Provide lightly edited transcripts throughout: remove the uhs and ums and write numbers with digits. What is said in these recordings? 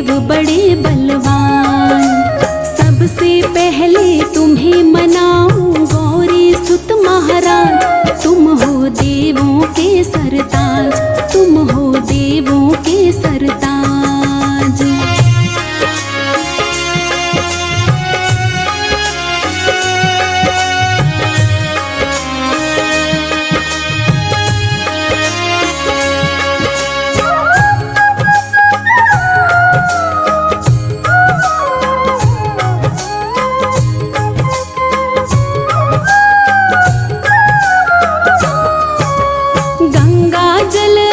देव बड़े बलवान। सबसे पहले तुम्हें मनाऊं गौरी सुत महाराज। तुम हो देवों के सरताज, तुम हो देवों के सरताज।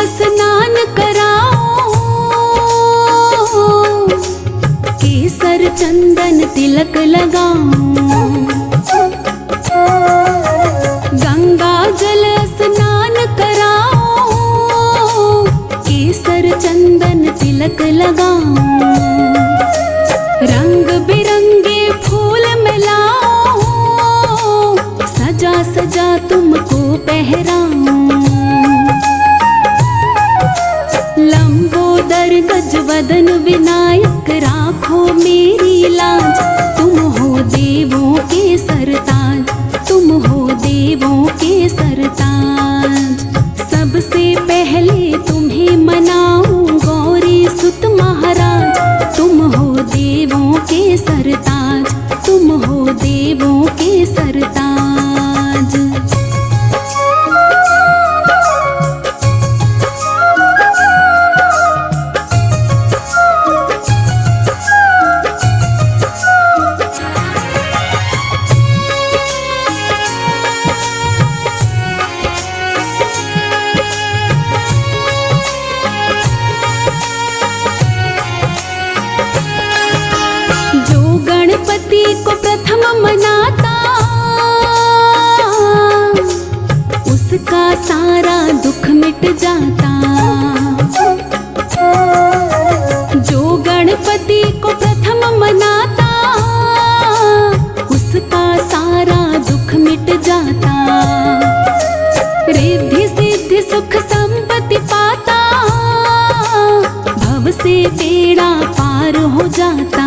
स्नान कराओ, केसर चंदन तिलक लगाओ। गंगा जल स्नान कराओ, केसर चंदन तिलक लगाओ। रंग बिरंगे फूल मिलाओ, सजा सजा तुमको पहराऊं। लंबोदर गजवदन विनायक राखो मेरी लाज। तुम हो देवों के सरताज, तुम हो देवों के सरताज। सबसे पहले तुम्हें मनाऊं गौरी सुत महाराज। तुम हो देवों के सरताज, तुम हो देवों के सरताज। गणपति को प्रथम मनाता, उसका सारा दुख मिट जाता। जो गणपति को प्रथम मनाता, उसका सारा दुख मिट जाता। रिद्धि सिद्धि सुख संपत्ति पाता, भव से बेड़ा पार हो जाता।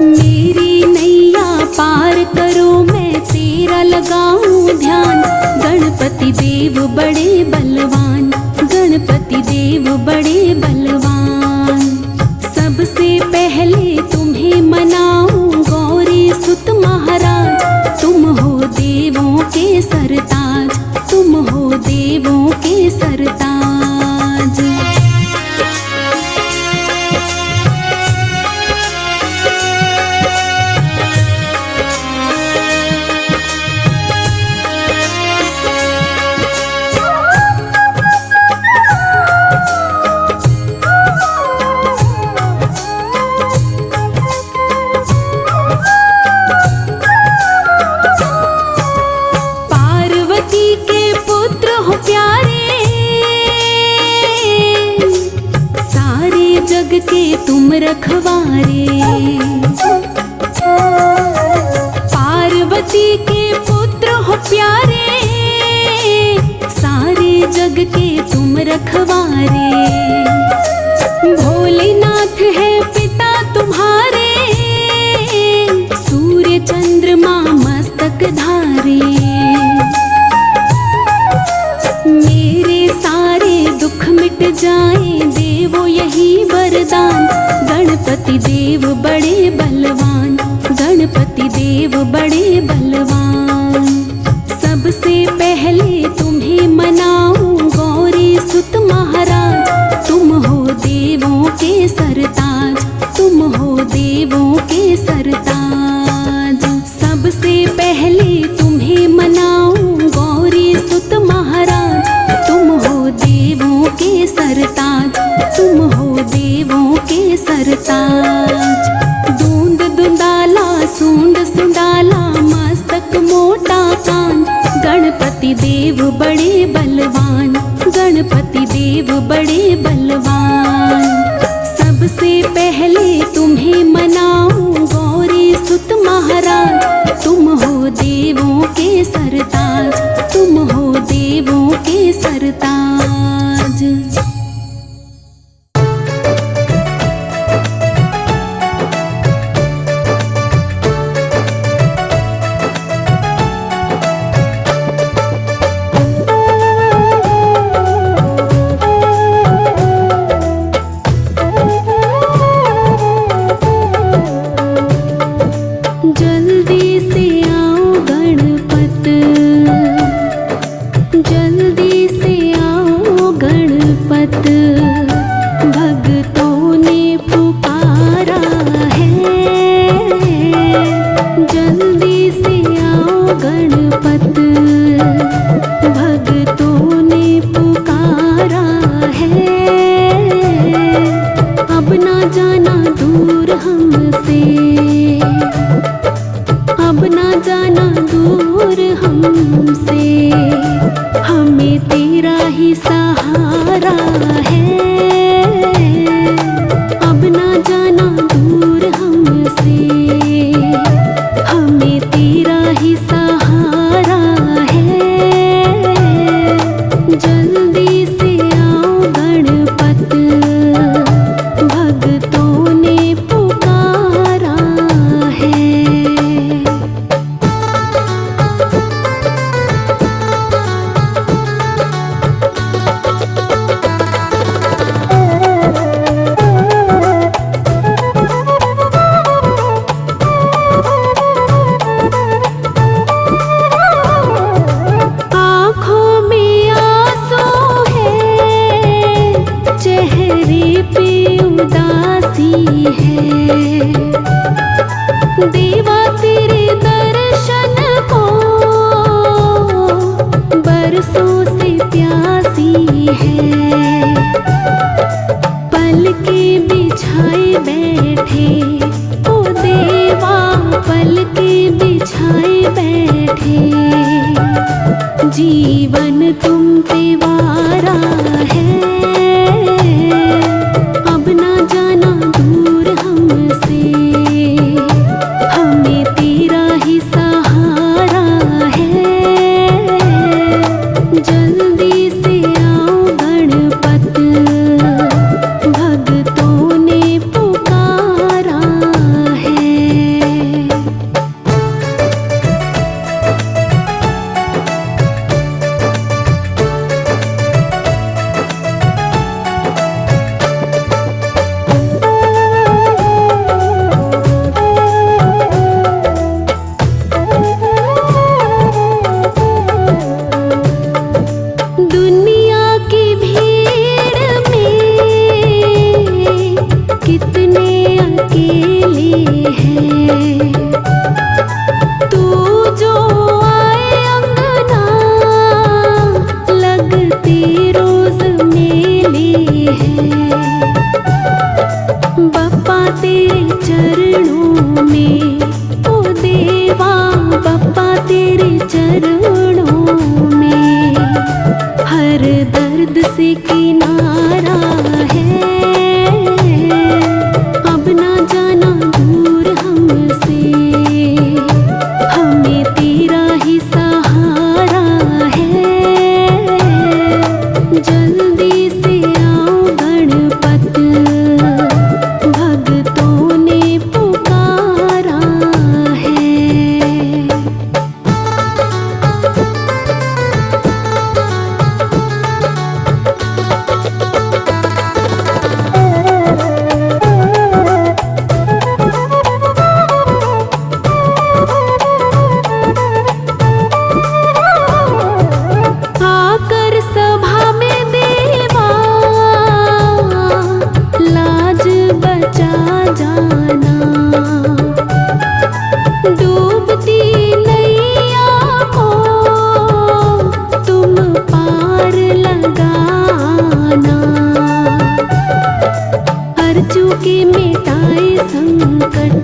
मेरी नैया पार करो मैं तेरा लगाऊं ध्यान। गणपति देव बड़े बलवान, गणपति देव बड़े बलवान। सबसे पहले तुम्हें मनाऊं गौरी सुत महाराज। तुम हो देवों के सरताज, तुम हो देवों के सरताज। जग के तुम रखवारे, पार्वती के पुत्र हो प्यारे। सारे जग के तुम रखवारे, भोलेनाथ है पिता तुम्हारे। सूर्य चंद्रमा मस्तक धारे, मेरे सारे दुख मिट जाए देवो यही वरदान। गणपति देव बड़े बलवान, गणपति देव बड़े बलवान। सबसे पहले तुम्हें मनाऊं गौरी सुत महाराज। तुम हो देवों के सरताज, तुम हो देवों के सरताज। सबसे पहले तुम्हें मनाऊं गौरी सुत महाराज। तुम हो देवों के सरताज, तुम हो देवों के सरताज। दूंद दुंदाला सूंड सुंडाला मस्तक मोटा कान। गणपति देव बड़े बलवान, गणपति देव बड़े बलवान। सबसे पहले तुम्हें मनाऊं गौरी सुत महाराज। तुम हो देवों के सरताज, तुम हो देवों के सरताज। सहारा है। अब ना जाना दूर हमसे, हमें तेरा ही सहारा है। जल्दी से आओ गणपत, भक्तों ने पुकारा है। देवा तेरे दर्शन को बरसों से प्यासी है। पलके बिछाए बैठे ओ देवा, पलके बिछाए बैठे। जीवन तुम पे वारा है। अब ना जाना दूर हमसे, हमें तेरा ही सहारा है। जल्दी से आओ गणपत, भक्तों ने पुकारा है। दुनिया की भीड़ में कितने अकेले हैं। तू जो आए अंगना, लगते रोज मेले हैं। बप्पा तेरे चरणों में ओ देवा, बप्पा तेरे चरणों में हर दर्द से किनारा है। अब ना जाना दूर हमसे, हमें तेरा ही सहारा है। जल्दी से आओ गणपत, भक्तों ने पुकारा है। आकर सभा में देवा, लाज बचा जाना। डूबती नैया को तुम पार लगाना। अर्जू के मिटाए संकट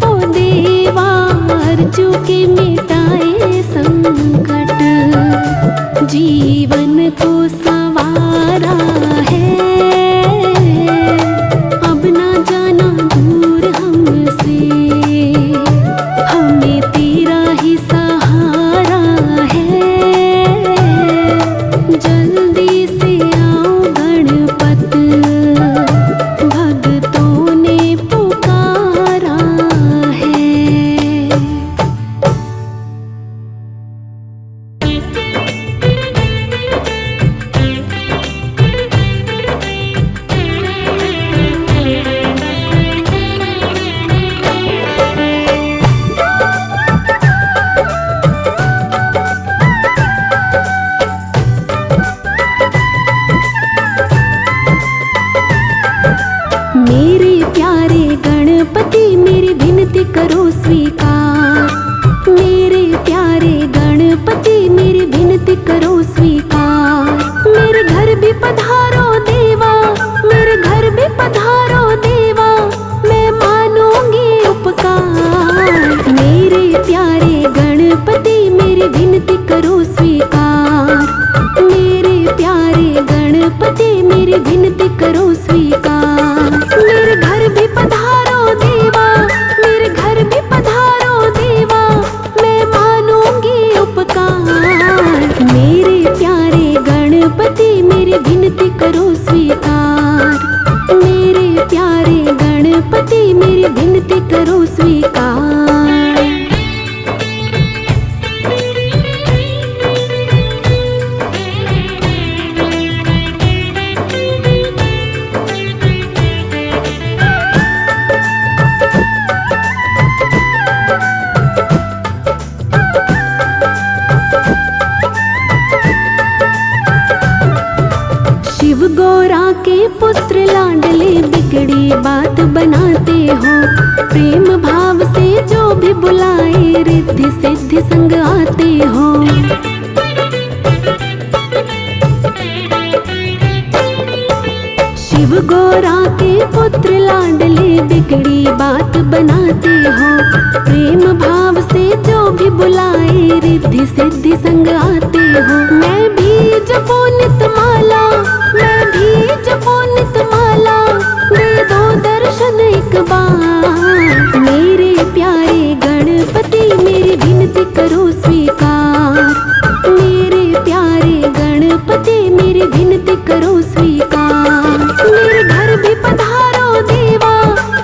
ओ देवा, अर्जू के मिटाए संकट। जीवन को संवारा है। अब ना जाना दूर हमसे, हमें तेरा ही सहारा है। जल्दी से आओ गणपत, भक्तों ने पुकारा है। मेरे प्यारे गणपति मेरी विनती करो स्वीकार। मेरे प्यारे गणपति मेरी विनती करो स्वीकार। मेरे घर भी पधारो देवा, मेरे घर भी पधारो देवा, मैं मानूंगी उपकार। मेरे प्यारे गणपति मेरी विनती करो स्वीकार। मेरे प्यारे गणपति करो स्वीकार। मेरे प्यारे गणपति मेरी विनती करो स्वीकार। शिव गौरा के पुत्र लाडले बिगड़ी बात बनाते हो। प्रेम भाव से जो भी बुलाए रिद्धि सिद्धि संग आते हो। शिव गौरा के पुत्र लाडले बिगड़ी बात बनाते हो। प्रेम भाव से जो भी बुलाए रिद्धि सिद्धि संग आते हो। मैं भी जपो नित माला, मैं भी जपो नित माला, दे दो दर्शन एक बार। मेरे प्यारे गणपति मेरी विनती करो स्वीकार। मेरे प्यारे गणपति मेरी विनती करो स्वीकार। मेरे घर भी पधारो देवा,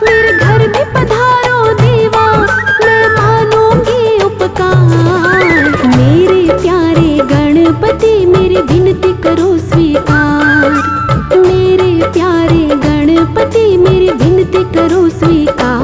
मेरे घर भी पधारो देवा, मैं मानूंगी उपकार। मेरे प्यारे गणपति मेरी विनती करो स्वीकार। मेरे प्यारे गणपति मेरी विनती करो स्वीकार।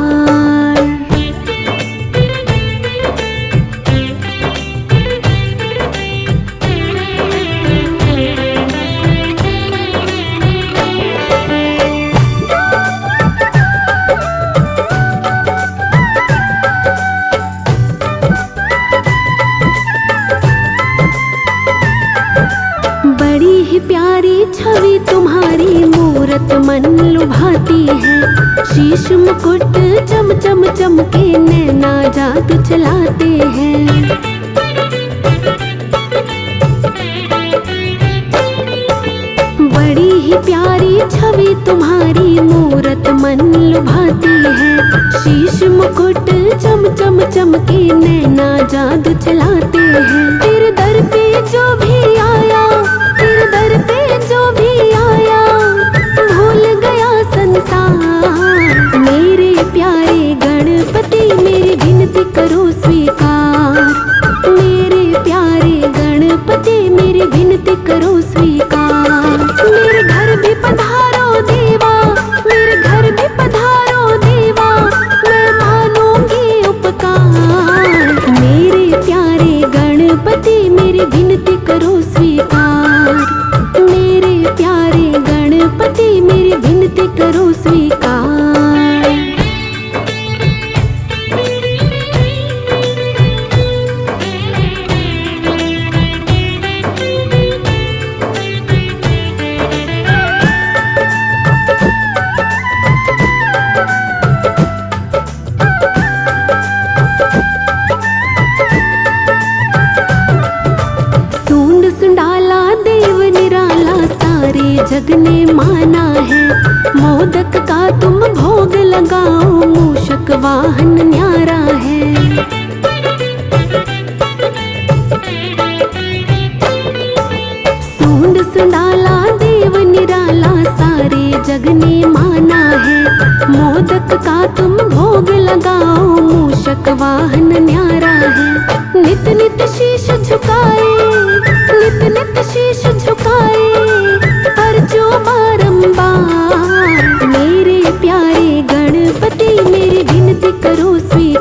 बड़ी ही प्यारी छवि तुम्हारी मूरत मन लुभाती है। शीश मुकुट चम चम चमके नैना जादू चलाते हैं। बड़ी ही प्यारी छवि तुम्हारी मूरत मन लुभाती है। शीश मुकुट चम चम चमके नैना जादू चलाते हैं। तेरे दर पे जो भी आया, तेरे दर पे जो भी आया, भूल गया संसार। मेरे प्यारे गणपति मेरी विनती करो स्वीकार। मेरे प्यारे गणपति मेरी विनती करो स्वीकार। मेरे घर भी पधारो देवा, मेरे घर भी पधारो देवा, मैं मानूंगी उपकार। मेरे प्यारे गणपति मेरी विनती करो स्वीकार। मेरे प्यारे गणपति मेरी विनती करो स्वीकार। जग ने माना है, मोदक का तुम भोग लगाओ, मूषक वाहन न्यारा है। सूंड सुंडाला देव निराला सारे जग ने माना है। मोदक का तुम भोग लगाओ, मूषक वाहन न्यारा है। नित नित शीश झुकाए, नित नित शीश झुकाए, पर जो बारंबार। मेरे प्यारे गणपति मेरी विनती करो स्वीकार।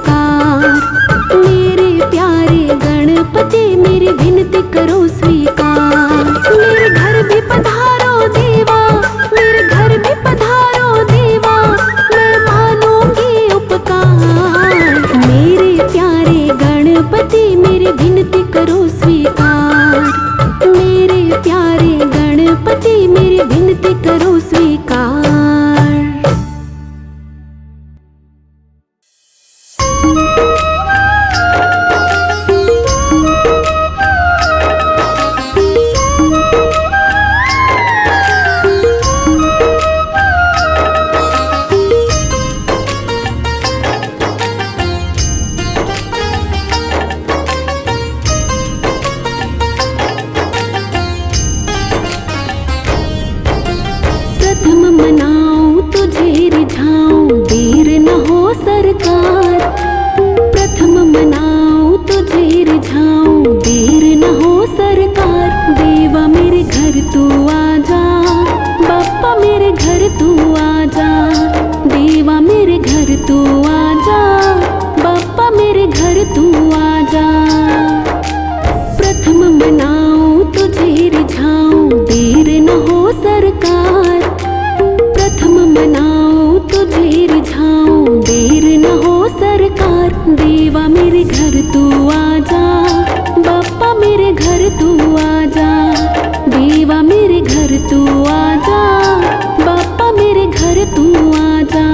सरकार। प्रथम मनाओ तुझे रिझाऊं, देर न हो सरकार। देवा मेरे घर तू आजा, बाप्पा मेरे घर तू आजा। देवा मेरे घर तू आजा, बाप्पा मेरे घर तू आजा।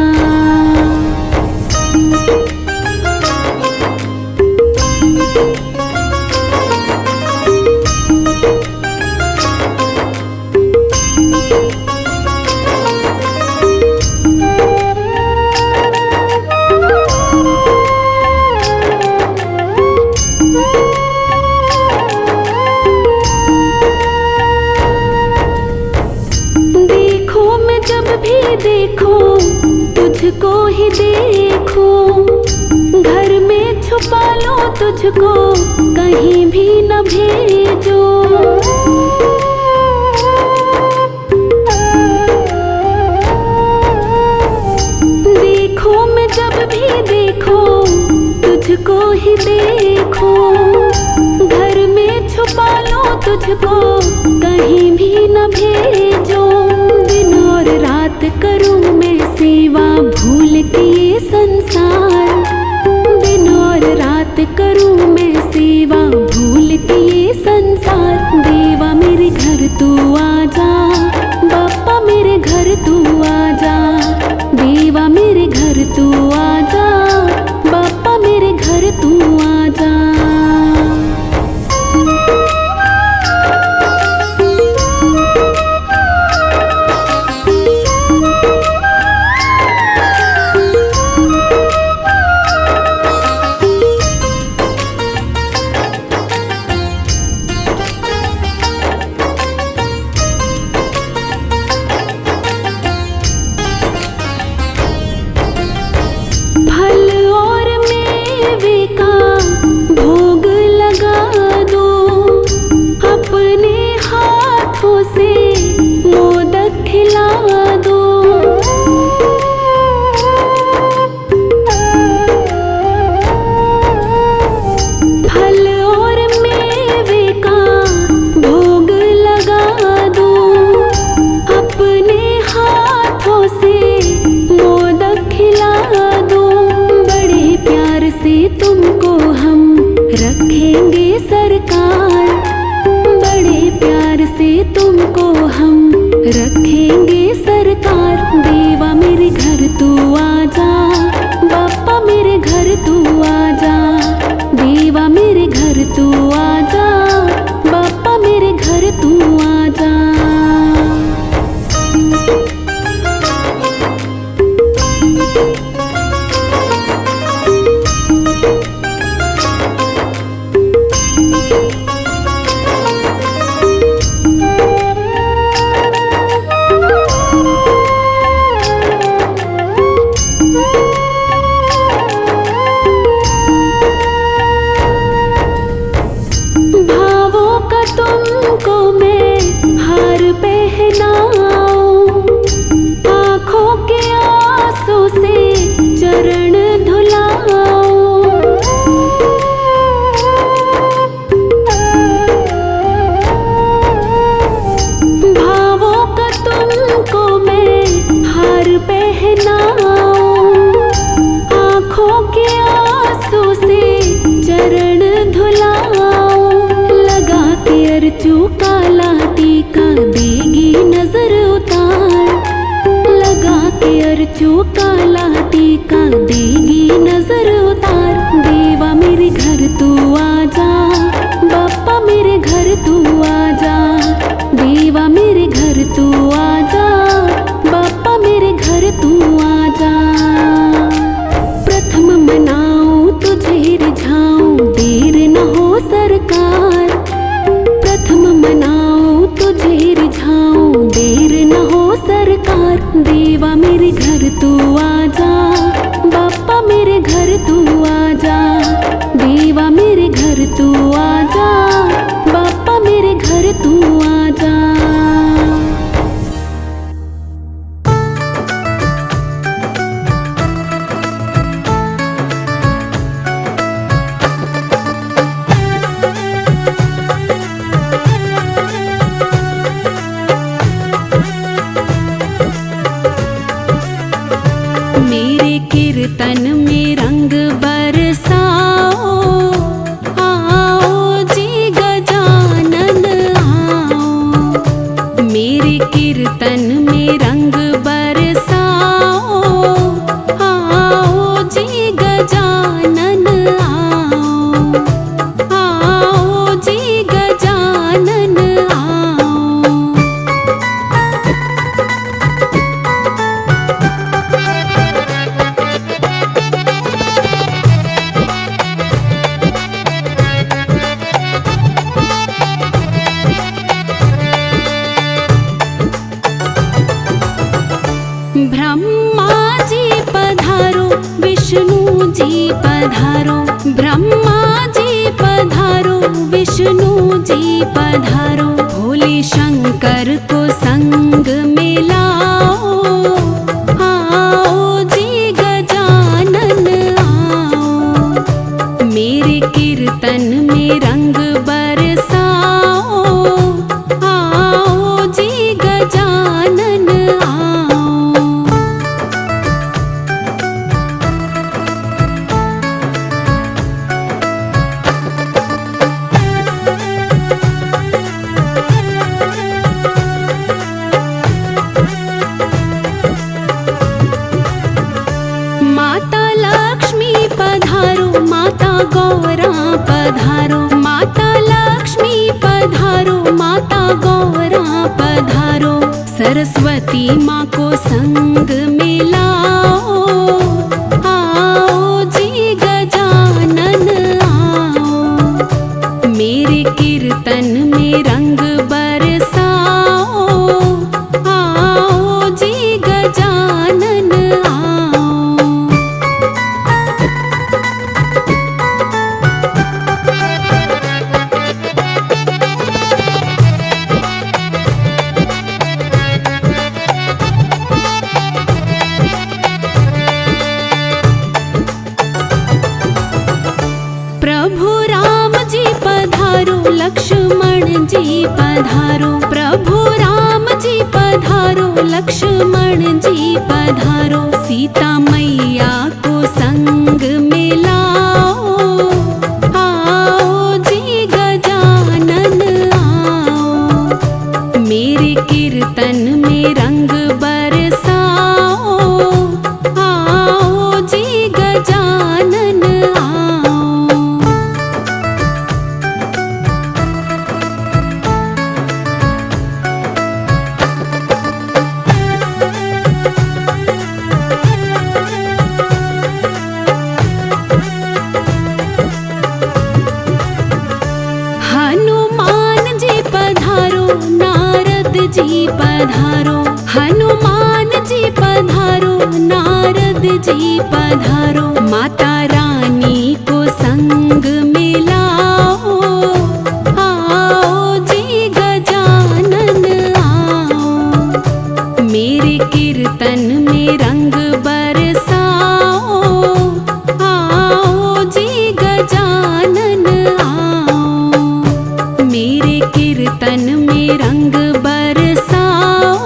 देखो तुझको ही देखो, घर में छुपा लो तुझको, कहीं भी न भेजो। देखो मैं जब भी देखो तुझको ही देखो, घर में छुपा लो तुझको, कहीं भी न भेजो। दिन और रात करूं मैं सेवा, भूल के ये संसार। दिन और रात करूं मैं सेवा, भूल के ये संसार। देवा मेरे घर तू आजा, बाप्पा मेरे घर तू आजा। देवा मेरे घर तू आजा, बाप्पा मेरे घर तू आजा। तुमको हम रखेंगे सरकार, बड़े प्यार से तुमको हम रखेंगे सरकार। देवा मेरे घर तू आजा, बाप्पा मेरे घर तू आजा। देवा मेरे घर तू आजा, बाप्पा मेरे घर तू आजा। अर्चू काला टीका देगी नजर उतार, लगा के अर्चू काला टीका देगी नजर उतार। देवा मेरे घर तू आजा, बाप्पा मेरे घर तू आजा। देवा मेरे घर तू आजा, बाप्पा मेरे घर तू आजा। प्रथम मनाऊं तुझे रिझाऊं, देर न हो सरकार। प्रथम मनाऊं तुझे रिझाऊं, देर न हो सरकार। देवा मेरे घर तू आजा, बाप्पा मेरे घर तू आजा। देवा मेरे घर तू आजा, बाप्पा मेरे घर तू आजा। में रंग बरसाओ, आओ जी गजानन आओ, आओ जी गजानन आओ। ब्रह्मा जी पधारो, विष्णु जी पधारो, ब्रह्मा जी पधारो, विष्णु जी पधारो। भोले शंकर को संग में लाओ, आओ जी गजानन आओ, मेरे कीर्तन में रंग बरसाओ, आओ जी गजानन आओ। माता लक्ष्मी पधारो, माता गौरा पधारो, माता लक्ष्मी पधारो, माता गौरा पधारो। सरस्वती माँ को संग में लाओ, आओ जी गजानन आओ, मेरे कीर्तन में रंग बरसाओ, आओ जी गजानन आओ। प्रभु राम जी पधारो, लक्ष्मण जी पधारो, प्रभु राम जी पधारो, लक्ष्मण जी पधारो। सीता मैया को संग में लाओ, आओ जी गजानन आओ, मेरे कीर्तन में रंग बरसाओ, आओ जी गजानन आओ। हनुमान जी पधारो, नारद जी पधारो, हनुमान जी पधारो, नारद जी पधारो। माता रानी को संग में लाओ, आओ जी गजानन आओ, मेरे कीर्तन में रंग बरसाओ, आओ जी गजानन आओ, मेरे कीर्तन में रंग बरसाओ,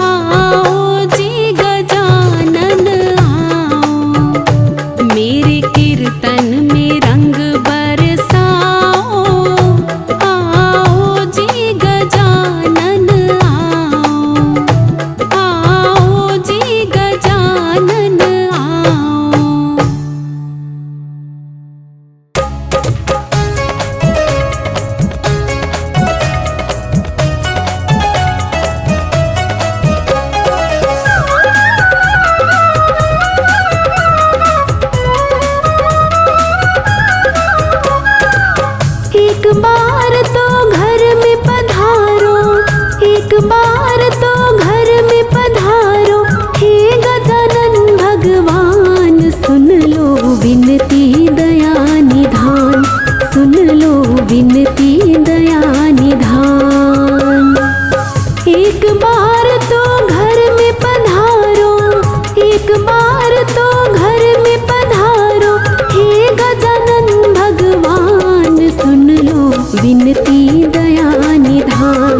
आओ जी गजानन आओ, मेरे कीर्तन में रंग बरसाओ, आओ जी गजानन आओ, आओ जी गजानन आओ। एक बार तो घर में पधारो, एक बार तो घर में पधारो, हे गजानन भगवान सुन लो विनती दया निधान, सुन लो विनती दया निधान। एक बार तो घर में पधारो, एक बार तो घर में पधारो, हे गजानन भगवान सुन लो विनती दया निधान,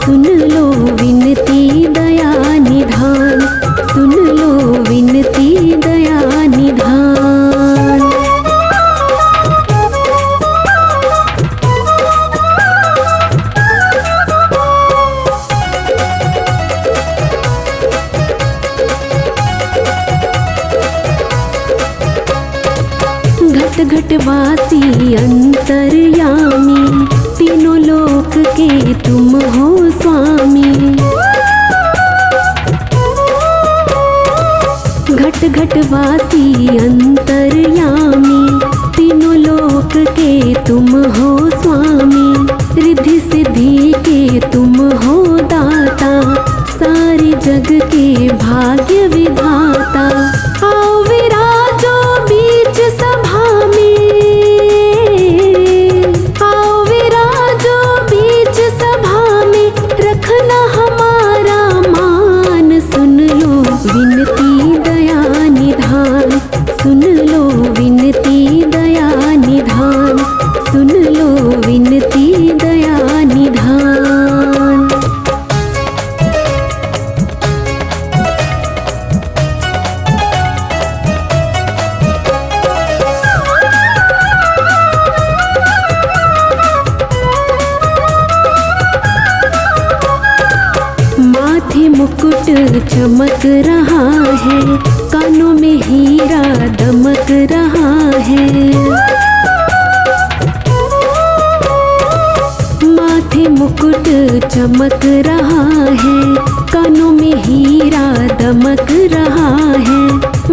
सुन लो विनती दया निधान, सुन लो विनती दया निधान। घट घट वासी अंतर्यामी, तीनों लोक के तुम हो स्वामी। घट घट वासी अंतर्यामी, तीनों लोक के तुम हो स्वामी। रिद्धि सिद्धि के तुम हो दाता, सारे जग के भाग्य विधाता। आओ विराजो बीच सभा में, आओ विराजो बीच सभा में, रखना हमारा मान। सुन लो विनती दया निधान, सुन लो विनती दया निधान, सुन लो विनती दया निधान। माथे मुकुट चमक रहा है, कानों में हीरा दमक रहा है। माथे मुकुट चमक रहा है, कानों में हीरा दमक रहा है।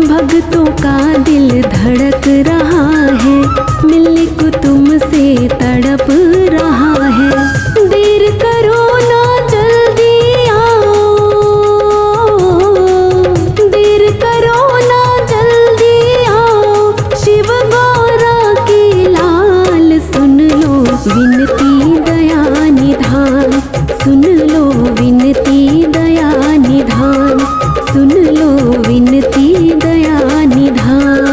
भक्तों का दिल धड़क रहा है, मिलने को तुमसे तड़प रहा है। देर करो ना जल्दी आओ, देर करो ना जल्दी आओ, शिव गौरा के लाल। सुन लो विनती दया निधान, सुन लो विनती दया निधान, सुन लो विनती दया निधान।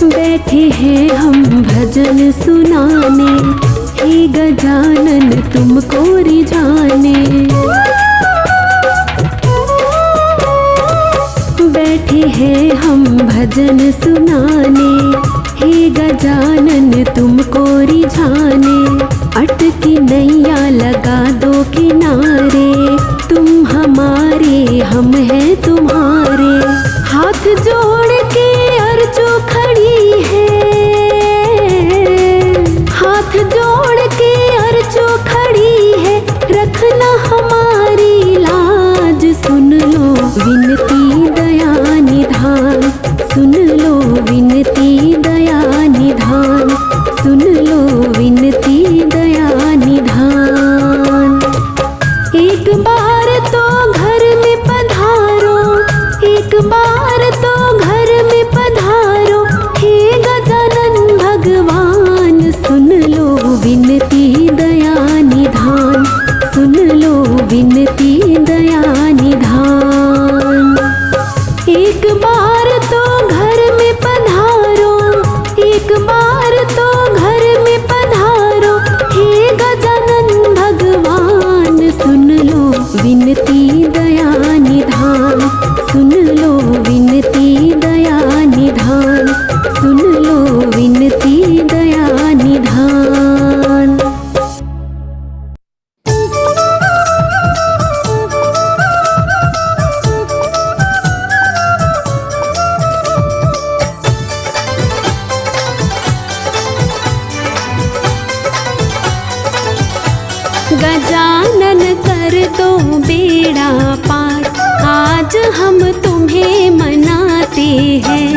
बैठे हैं हम भजन सुनाने, हे गजानन तुमको रिझाने। बैठे हैं हम भजन सुनाने, हे गजानन तुमको रिझाने। अटकी नैया लगा दो किनारे, तुम हमारे हम हैं तुम्हारे। हाथ जोड़ के अर्जो खड़ी है, हाथ जोड़ के अर्जो खड़ी है, रखना हमारी लाज। सुन लो विनती दया निधान, सुन लो विनती दया निधान, सुन लो विनती दया निधान। एक बार तो घर में पधारो, एक बार तो घर में पधारो, हे गजानन भगवान। सुन लो विनती दया निधान, सुन लो विनती दया निधान। एक बार तो घर में पधारो, एक बार तो घर में पधारो, हे गजानन भगवान। सुन लो विनती दया निधान, सुन लो विनती दया निधान, सुन लो विनती दया निधान। गजानन कर दो बेड़ा पार, आज हम तुम्हें मनाते हैं।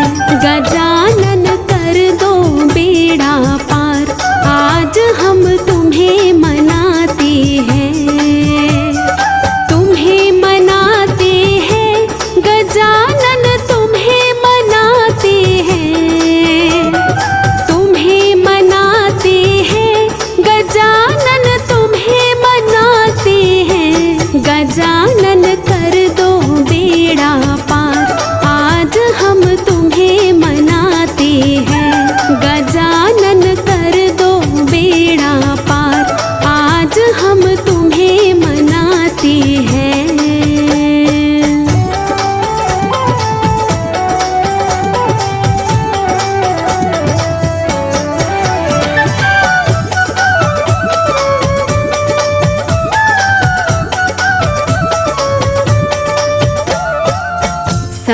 गजानन कर दो बेड़ा पार, आज हम तुम्हें मनाते हैं। तुम्हें मनाते हैं गजानन, तुम्हें मनाते हैं। तुम्हें मनाते हैं गजानन, तुम्हें मनाते हैं। गजानन कर दो बेड़ा पार।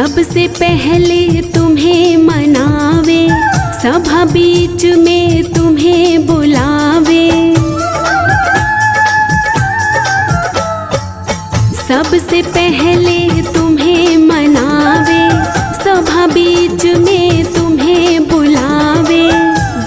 सबसे पहले तुम्हें मनावे, सभा बीच में तुम्हें बुलावे। सबसे पहले तुम्हें मनावे, सभा बीच में तुम्हें बुलावे।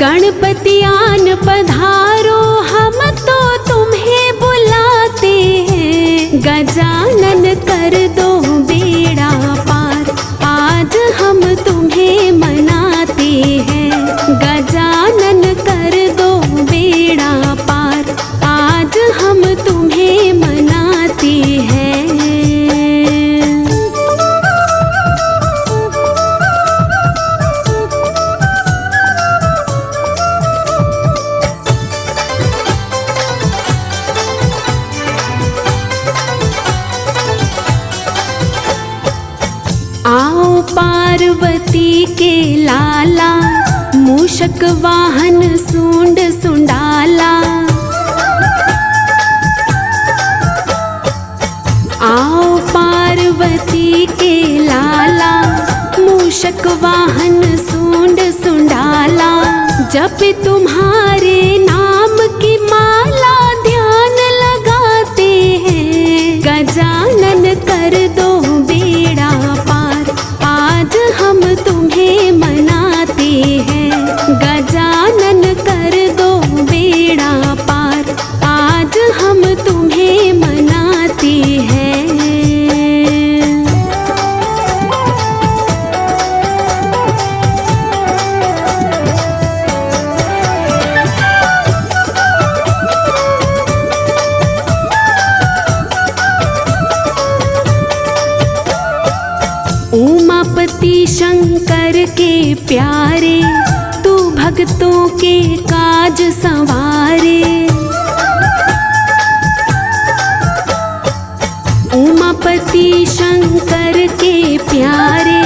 गणपति आन पधारो, हम तो तुम्हें बुलाते हैं। गजानन कर दो बेड़ा पार, आज हम तुम्हें मनाते हैं। गजानन कर दो बेड़ा पार, आज हम तुम्हें मनाते हैं। आओ पार्वती के लाला, मूषक वाहन सूंड सुंडाला। आओ पार्वती के लाला, मूषक वाहन सूंड सुंडाला। जब तुम्हारे नाम की माला ध्यान लगाते हैं। गजानन कर दो बेड़ा पार, आज हम तुम्हें मनाते हैं। गजानन कर दो बेड़ा पार, आज हम तुम्हें मनाते हैं। उमापति शंकर के प्यारे, तू भक्तों के काज संवारे। उमापति शंकर के प्यारे,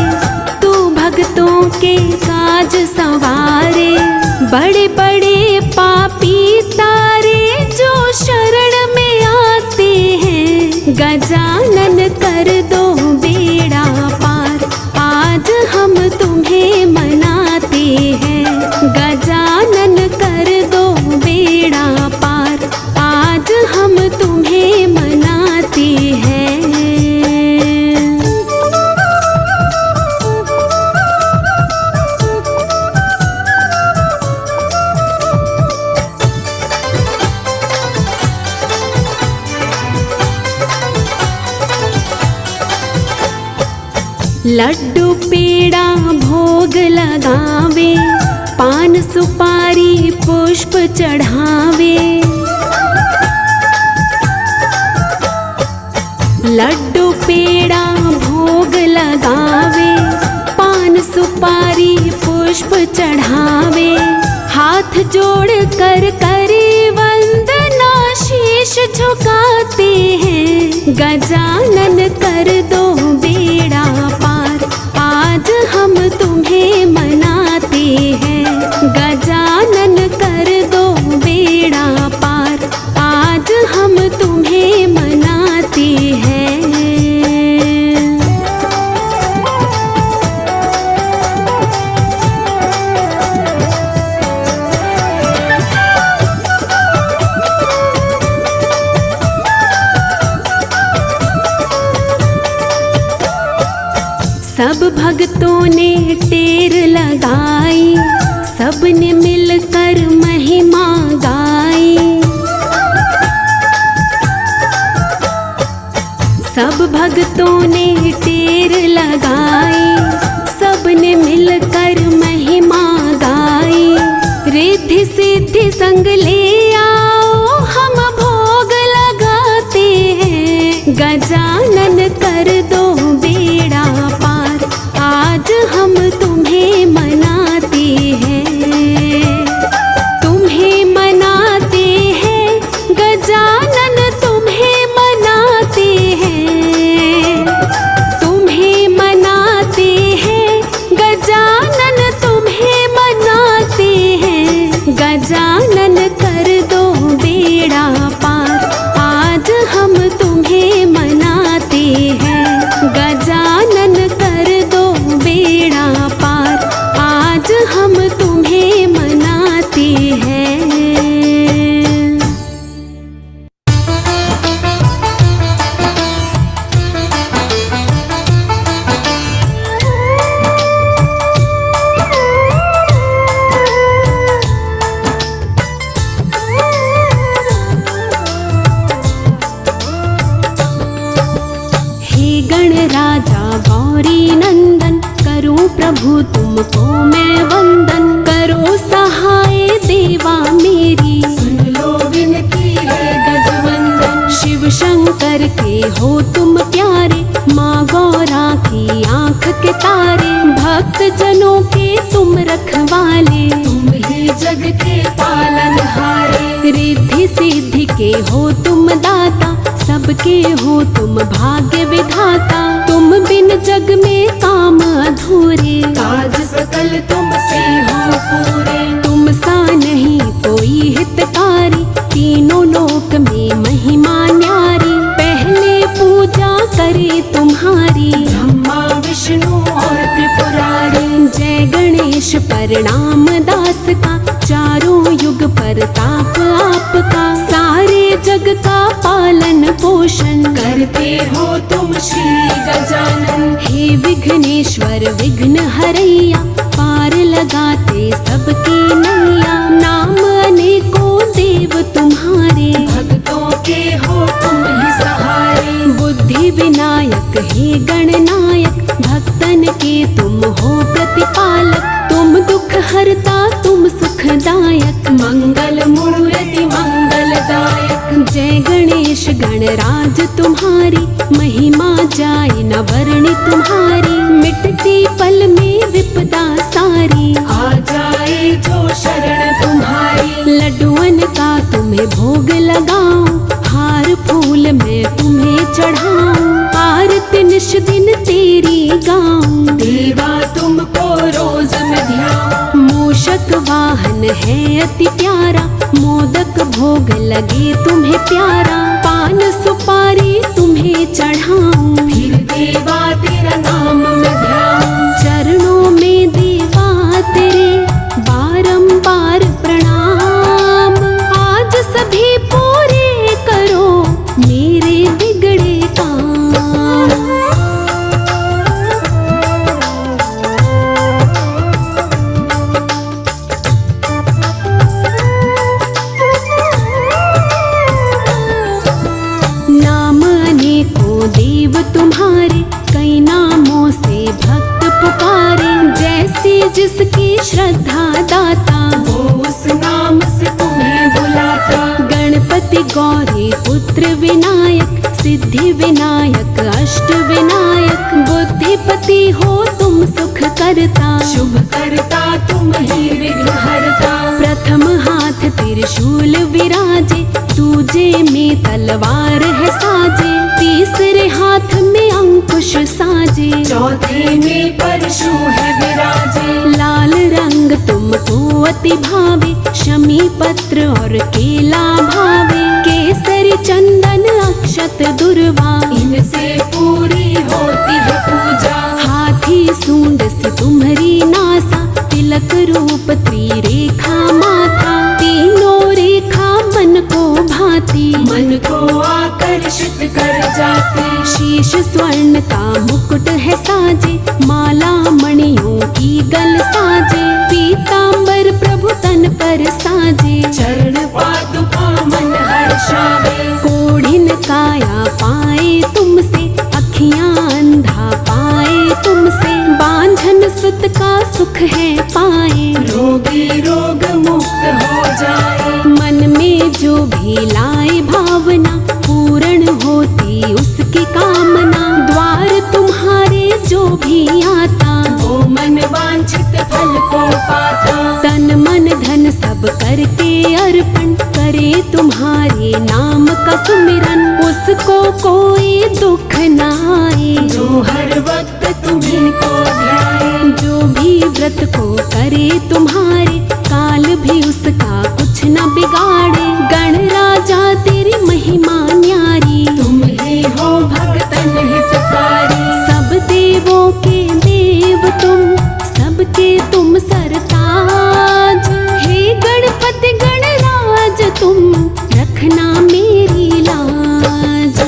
तू भक्तों के काज संवारे। बड़े बड़े पापी तारे जो शरण में आते हैं। गजानन कर दो बेड़ा पार, आज हम तुम्हें मनाते हैं। गजानन कर दो बेड़ा पार, आज हम तुम्हें मनाते हैं। लड्डू पेड़ा भोग लगावे, पान सुपारी पुष्प चढ़ावे। लड्डू पेड़ा भोग लगावे, पान सुपारी पुष्प चढ़ावे। हाथ जोड़ कर करे वंदना, शीश झुकाते हैं। गजानन कर दो बेड़ा पार, आज हम तुम्हें मनाते हैं। गजानन कर दो बेड़ा पार, आज हम तुम्हें मनाते हैं। सब भक्तों ने टेर लगाई, सबने मिलकर महिमा गाई। सब भक्तों ने टेर लगाई, सबने मिलकर महिमा गाई। रिद्धि सिद्धि संग ले आओ, हम भोग लगाते हैं। गजानन कर दो बेड़ा पार, आज हम तुम्हें मनाते हैं। तुम्हें मनाते हैं गजानन, तुम्हें मनाते हैं। तुम्हें मनाते हैं गजानन, तुम्हें मनाते हैं। गजानन कर दो बेड़ा पार, आज हम तुम्हें मनाते हैं। राजा गौरी नंदन, करूं प्रभु तुमको मैं वंदन। करो सहाय देवा मेरी, सुन लो विनती है गजवंदन। शिव शंकर के हो तुम प्यारे, माँ गौरा की आँख के तारे। भक्त जनों के तुम रखवाले, तुम ही जग के पालनहारे। रिद्धि सिद्धि के हो तुम दाता, सबके हो तुम भाग्य विधाता। तुम बिन जग में काम अधूरे, काज सकल तुमसे हो पूरे। तुम सा नहीं कोई हितकारी, तीनों लोक में महिमा न्यारी। पहले पूजा करे तुम्हारी, ब्रह्मा विष्णु और त्रिपुरारी। जय गणेश प्रणाम दास का, चारों युग परताप आपका। सारे जग का पालन पोषण करते हो तुम श्री गजानन। हे विघ्नेश्वर विघ्न हरैया, पार लगाते सबकी नैया। नाम अनेकों देव तुम्हारे, भक्तों के हो तुम ही सहारे। बुद्धि विनायक हे गणनायक, भक्तन के तुम हो प्रतिपालक। तुम दुख हरता तुम सुखदायक, मंगल मूर्ति मंगलदायक। जय गणेश गणराज तुम्हारी, महिमा जाए न वर्णि तुम्हारी। मिटती पल में विपदा सारी, आ जाए जो शरण तुम्हारी। लड्डुअन का तुम्हें भोग लगाऊं, हार फूल मैं तुम्हें चढ़ाऊं। आरती निश दिन तेरी गाऊं, देवा तुमको रोज मैं ध्याऊं। मूषक वाहन है अति प्यारा, मोदक भोग लगे तुम्हें प्यारा। पान सुपारी तुम्हें चढ़ाऊं, फिर देवा तेरा नाम मैं ध्याऊं। चरणों में देवा तेरे बारंबार प्रणाम। आज सभी पूरे करो मेरे बिगड़े काम। नाम अनेकों देव तुम्हारे, कई नामों से भक्त पुकारे। जैसी जिसकी श्रद्धा दाता, वो उस नाम से तुम्हें बुलाता। गणपति गौरी पुत्र विनायक, सिद्धि विनायक अष्ट विनायक। बुद्धिपति हो तुम सुख करता, शुभ करता तुम ही विघ्न हरता। प्रथम हाथ त्रिशूल विराजे, दूजे में तलवार है साजे। तीसरे हाथ में अंकुश साजे, चौथे में परशु है विराजे। लाल रंग तुमको अति भावे, शमी पत्र और केला भावे। केसरी चंदन अक्षत दुर्वा, इनसे पूरी होती है पूजा। हाथी सूंड से तुम्हारी नासा, तिलक रूप त्रिरेखा माथा। तीनों रेखा मन को भाती, मन को आकर्षित कर जाती। शीश स्वर्ण का मुकुट है साजे, माला मणियों की गल साजे। पीतांबर प्रभु तन पर साजे, चरण पादुका मन हर्षावे। कोढ़िन काया पाए तुमसे, अखियां अंधा पाए तुमसे। बांझन सुत का सुख है पाए, रोगी रोग मुक्त हो जाए। मन में जो भी लाए भावना, पूर्ण होती उसकी कामना। द्वार तुम्हारे जो भी आता, वो मन वांछित फल को पाता। तन मन धन सब करके अर्पण, करे तुम्हारे नाम का सुमिरन। उसको कोई दुख न आए, जो हर वक्त तुम्हीं को ध्याए। जो भी व्रत को करे तुम्हारे, काल भी उसका कुछ न बिगाड़े। गणराजा तेरी महिमा न्यारी, तुम ही हो भक्तन हितकारी। सब देवों के देव तुम, सबके तुम सरताज। हे गणपति गणराज तुम, रखना मेरी लाज।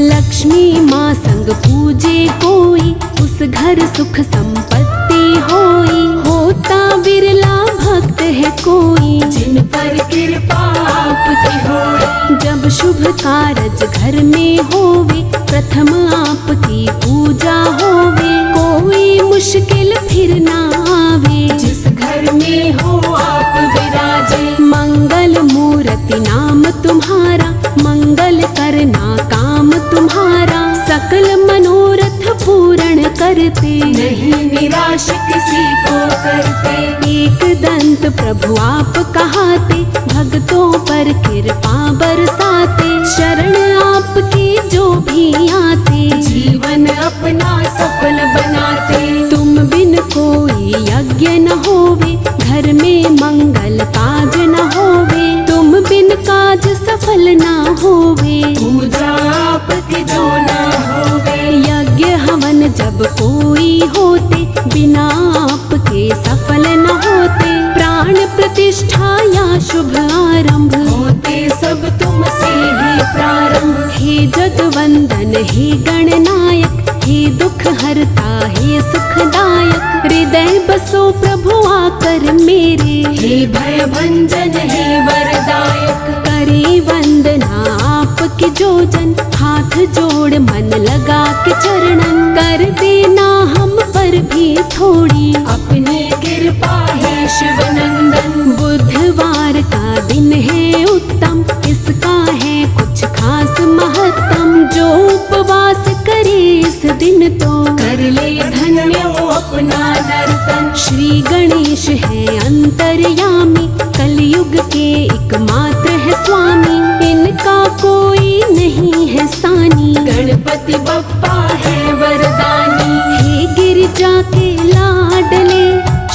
लक्ष्मी माँ संग पूजे कोई, उस घर सुख संपत्ति में होई, होता बिरला भक्त है कोई, जिन पर कृपा आपकी होई। जब शुभ कारज घर में होवे, प्रथम आपकी पूजा होवे, कोई मुश्किल फिर ना आवे, जिस घर में हो आप विराजे। मंगल मूर्ति नाम तुम्हारा, मंगल करना काम तुम्हारा, सकल मनोरथ पूर्ण करते, नहीं निराश किसी को करते। एक दंत प्रभु आप कहाते, भक्तों पर कृपा बरसाते, शरण आपके जो भी आते, जीवन अपना सफल बनाते। तुम बिन कोई यज्ञ न होवे, घर में मंगल काज न होवे, तुम बिन काज सफल न होवे, पूजा आपकी जो न होवे। यज्ञ हवन जब कोई होते, बिना आपके सफल न होते, प्राण प्रतिष्ठा या शुभ आरंभ, होते सब तुमसे ही प्रारंभ। हे जगवंदन हे गणनायक, हे दुख हरता हे सुखदायक, हृदय बसो प्रभु आकर मेरे, हे भय भंजन हे वरदायक। करे वंदना आपकी जो जन, हाथ जोड़ मन लगा के चरणन, कर देना हम पर भी थोड़ी अपनी कृपा है शिव नंदन। बुधवार का दिन है उत्तम, इसका है कुछ खास महत्तम, जो उपवास करे इस दिन तो, कर ले धन्य वो अपना नर्तन। श्री गणेश है अंतर्यामी, कलयुग के एकमात्र है स्वामी, इनका कोई नहीं है सानी, गणपति बप्पा है वरदानी। हे गिरिजा के लाडले,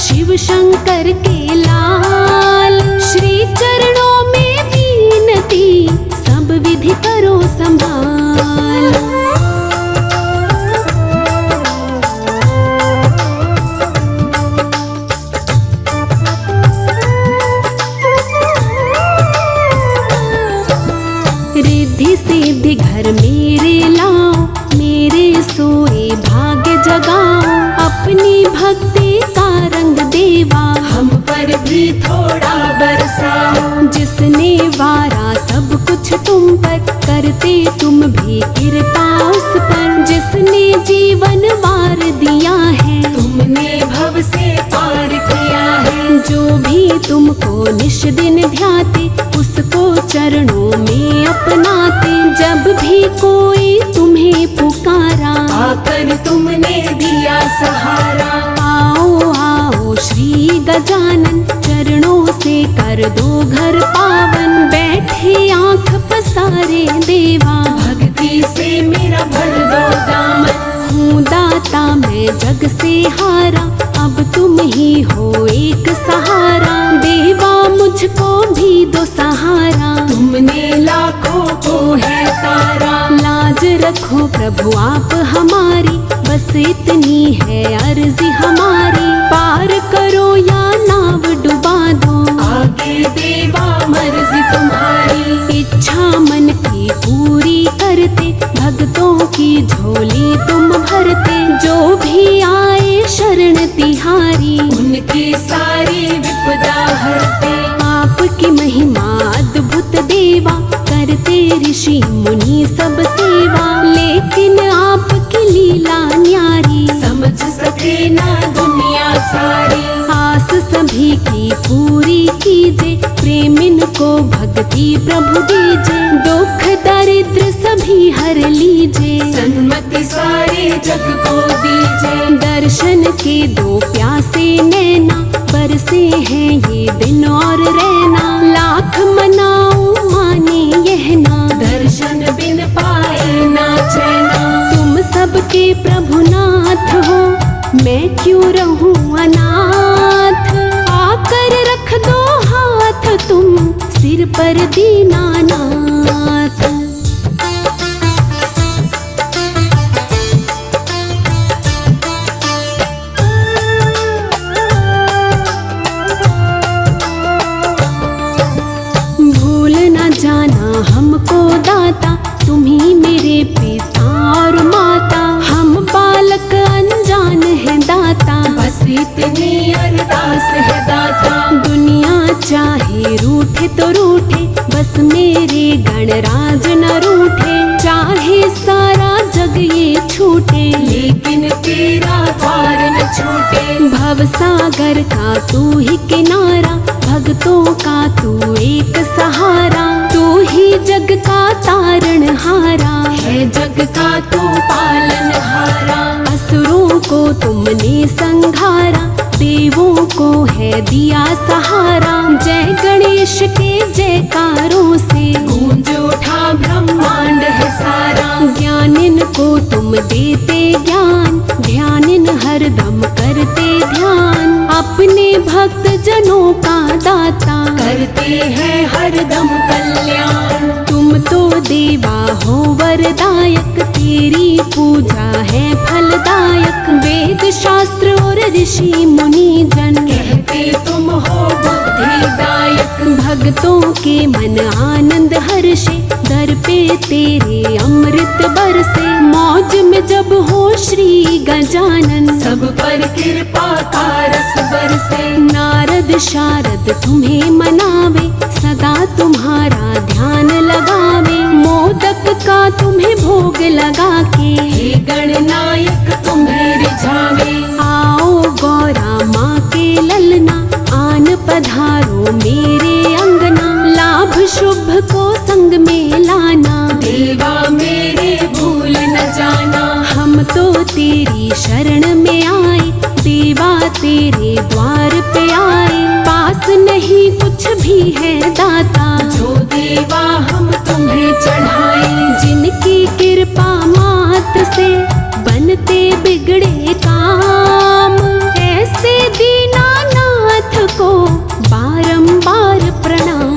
शिव शंकर के लाल, श्री चरणों में विनती, सब विधि करो संभाल। रिद्धि सिद्धि घर मेरे लाओ, मेरे सोए भाग्य जगाओ, अपनी भक्ति का रंग देवा, हम पर भी थोड़ा बरसाओ। जिसने वारा सब कुछ तुम पर, करते तुम भी कृपा उस पर, जिसने जीवन वार दिया है, तुमने भव से पार किया है। जो भी तुमको निश दिन ध्याते, उसको चरणों में अपनाते, जब भी कोई तुम्हें पुकारा, आकर तुमने दिया सहारा। आओ आओ श्री गजानन, चरणों से कर दो घर पावन, बैठे आंख पसारे देवा, भक्ति से मेरा भर दो दामन। हूँ दाता मैं जग से हारा, अब तुम ही हो एक सहारा, देवा मुझको भी दो सहारा, तुमने लाखों को है तारा। लाज रखो प्रभु आप हमारी, बस इतनी है अर्जी हमारी, पार करो या नाव डुबा दो, आगे देवा मर्जी तुम्हारी। इच्छा मन की पूरी करते, भक्तों की झोली तुम भरते, जो भी आए शरण तिहारी, उनकी सारी विपदा हरते। आपकी महिमा अद्भुत देवा, करते ऋषि मुनि सब सेवा, लेकिन आपकी लीला न्यारी, समझ सके ना दुनिया सारी। आस सभी की पूरी कीजे, प्रेमिन को भक्ति प्रभु दीजे, दुख दरिद्र सभी हर लीजे, सन्मति सारे जग को दीजे। दर्शन के दो प्यासे नैना, बरसे हैं ये दिन और रहना, लाख मनाओ माने यह ना, दर्शन बिन पाए ना चैना। तुम सबके प्रभु नाथ हो, मैं क्यों रहूं अनाथ, आकर रख दो हाथ तुम सिर पर दीनानाथ। भूल न जाना हमको दाता, तुम ही मेरे पिता और माता, हम बालक अनजान है दाता, बस रूठे तो रूठे, बस मेरे गणराज न रूठे। चाहे सारा जग ये छूटे, लेकिन तेरा द्वार न छूटे। भवसागर का तू ही किनारा, भक्तों का तू एक सहारा। तू ही जग का तारणहारा, है जग का तू पालनहारा। असुरों को तुमने संघारा, देवों को है दिया सहारा। जय गणेश के जयकारों से गूंज उठा ब्रह्मांड है सारा। ज्ञानिन को तुम देते ज्ञान, ध्यानिन हरदम करते ध्यान। अपने भक्त जनों का दाता, करते हैं हरदम कल्याण। तुम तो देवा हो वरदायक, तेरी पूजा है फलदायक। वेद शास्त्र और ऋषि मुनि जन कहते तुम हो बुद्धिदायक। भक्तों के मन आनंद हर्षे, दर पे तेरे अमृत बरसे। मौज में जब हो श्री गजानन, सब पर कृपा का रस बरसे। नारद शारद तुम्हें मनावे, सदा तुम्हारा ध्यान लगावे। मोदक का तुम्हें भोग लगा के, हे गणनायक तुम्हें रिझावे। आओ गौरा माँ के ललना, आन पधारो मेरे अंगना। लाभ शुभ को संग में लाना, देवा मेरे भूल न जाना। हम तो तेरी शरण में आए, देवा तेरे द्वार पे आए। पास नहीं कुछ भी है दाता, जो देवा हम तुम्हें चढ़ाए। जिनकी कृपा मात्र से बनते बिगड़े काम। ऐसे दीनानाथ को बारंबार प्रणाम।